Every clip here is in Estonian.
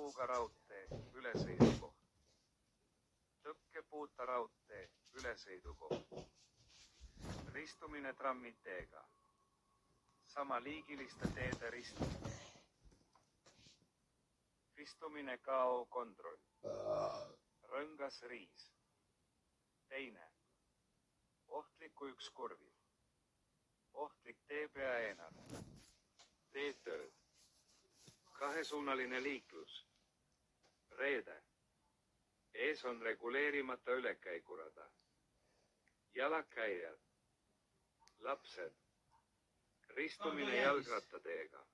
tõkkepuuga raudtee ülesõidukoht. Tõkkepuuta raudtee ülesõidukoht. Ristumine trammiteega. Samaliigiliste teede ristumine. Ristumine KO kontroll. Rõngas riis. Teine. Ohtliku üks kurvil. Ohtlik tee pea eenal. Teetööd. Kahesuunaline liiklus. Reede. Ees on reguleerimata ülekäigurada. Jalakäijad. Lapsed. Ristumine jalgrattateega.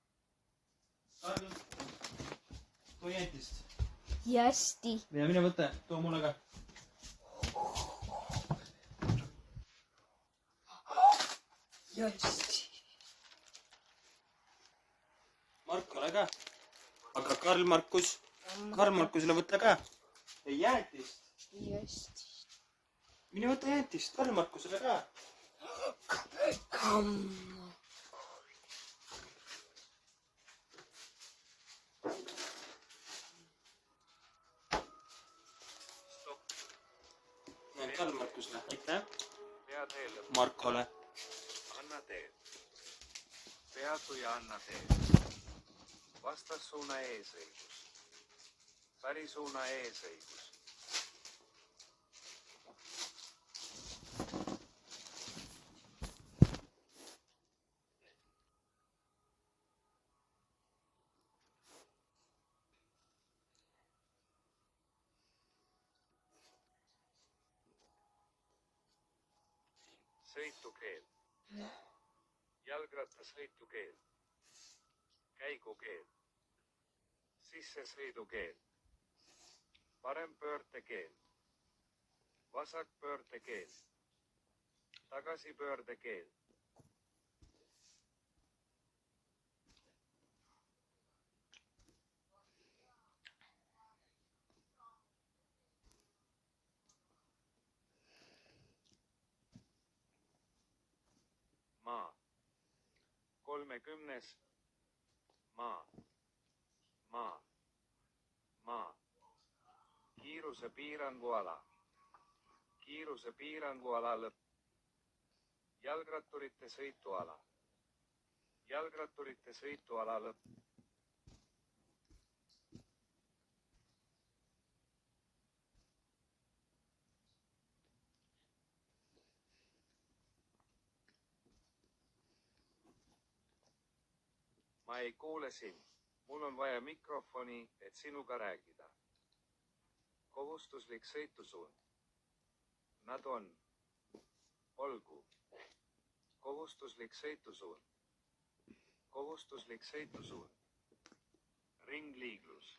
Too jäätist. Hästi. Ja mine võtta, too mulle ka. Hästi. Markole ka. Aga Karl Markusele võtta ka. Ja jäätist. Hästi. Mine võtta jäätist, Karl Markusele ka. Karl Markusele, aitäh. Markole. Anna teed. Peatu ja anna teed. Vastassuuna eesõigus. Pärisuuna eesõigus. Sõitukeel. Jalgrattasõitukeel. Käigukeel. Sissesõidukeel. Parempöördekeel. Vasakpöördekeel. Tagasipöördekeel. Maa. 30. Maa. Maa. Maa. Kiiruse piiranguala. Kiiruse piiranguala lõpp. Jalgratturite sõituala. Jalgratturite sõituala lõpp. Ma ei kuule sind. Mul on vaja mikrofoni, et sinuga rääkida. Kohustuslik sõitusuund. Nad on. Olgu. Kohustuslik sõitusuund. Kohustuslik sõitusuund. Ringliiglus.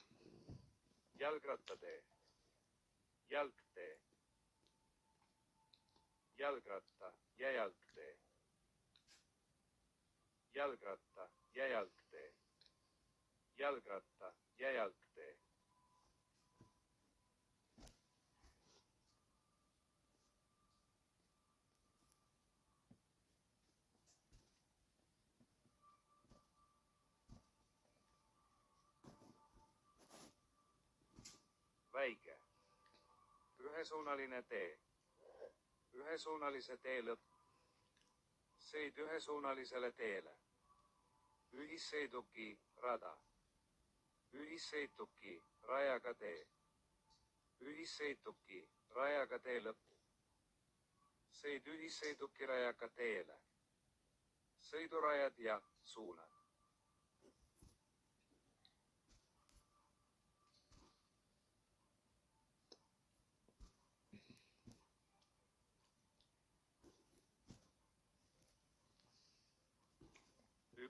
Jalgrattatee. Jalgtee. Jalgratta ja jalgtee. Jalgratta ja jalgtee. Jalgratta ja jalgtee. Väike. Ühesuunaline tee. Ühesuunalise tee lõpp. Sõid ühesuunalisele teele. Ühissõiduki rada. Ühissõiduki rajaga tee. Ühissõiduki rajaga tee lõpp. Sõid ühissõiduki rajaga teele. Sõidurajad ja suunad.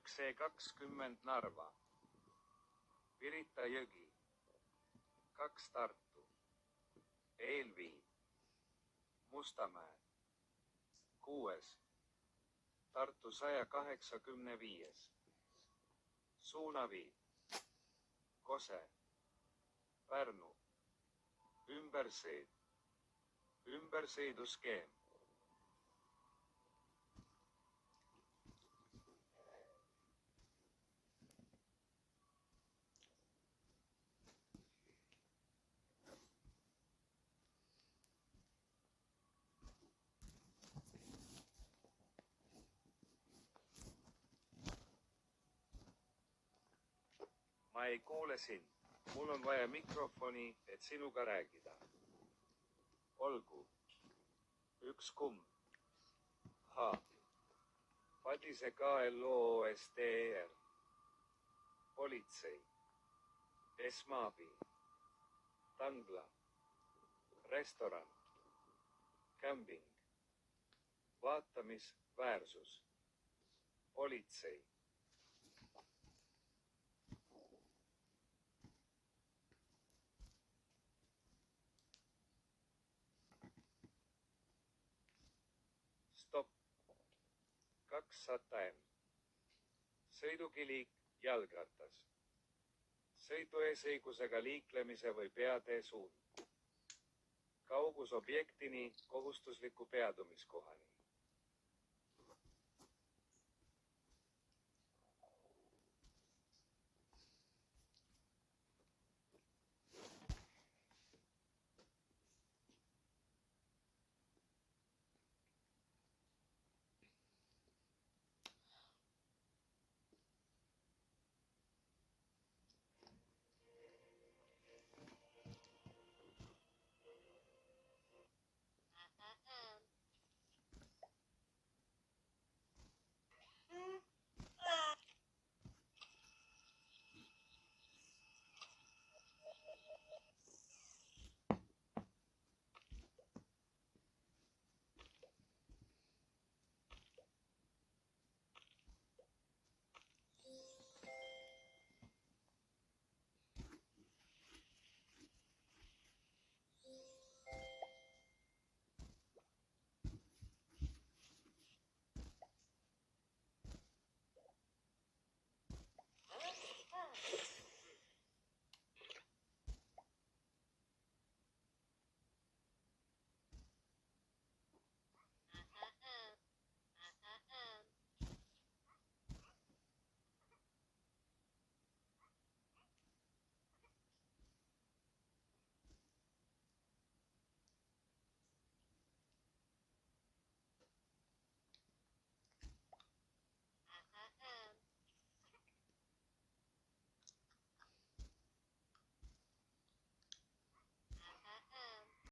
Üks E20 Narva. Pirita jõgi. 2 Tartu. Eelvii. Mustamäe. 6. Tartu 185. Suunavii. Kose. Pärnu. Ümbersõid. Ümbersõiduskeem. ma ei kuule sind. Mul on vaja mikrofoni, et sinuga rääkida. Olgu. Üks kumm. H. Padise KLOOSTR. Politsei. Esmaabi. Tangla. Restoran. Kämbing. Vaatamisväärsus. Politsei. Stopp. 200 M. Sõidukiliik jalgratas. Sõidueesõigusega liiklemise või peatee suund. Kaugus objektini kohustusliku peatumiskohani.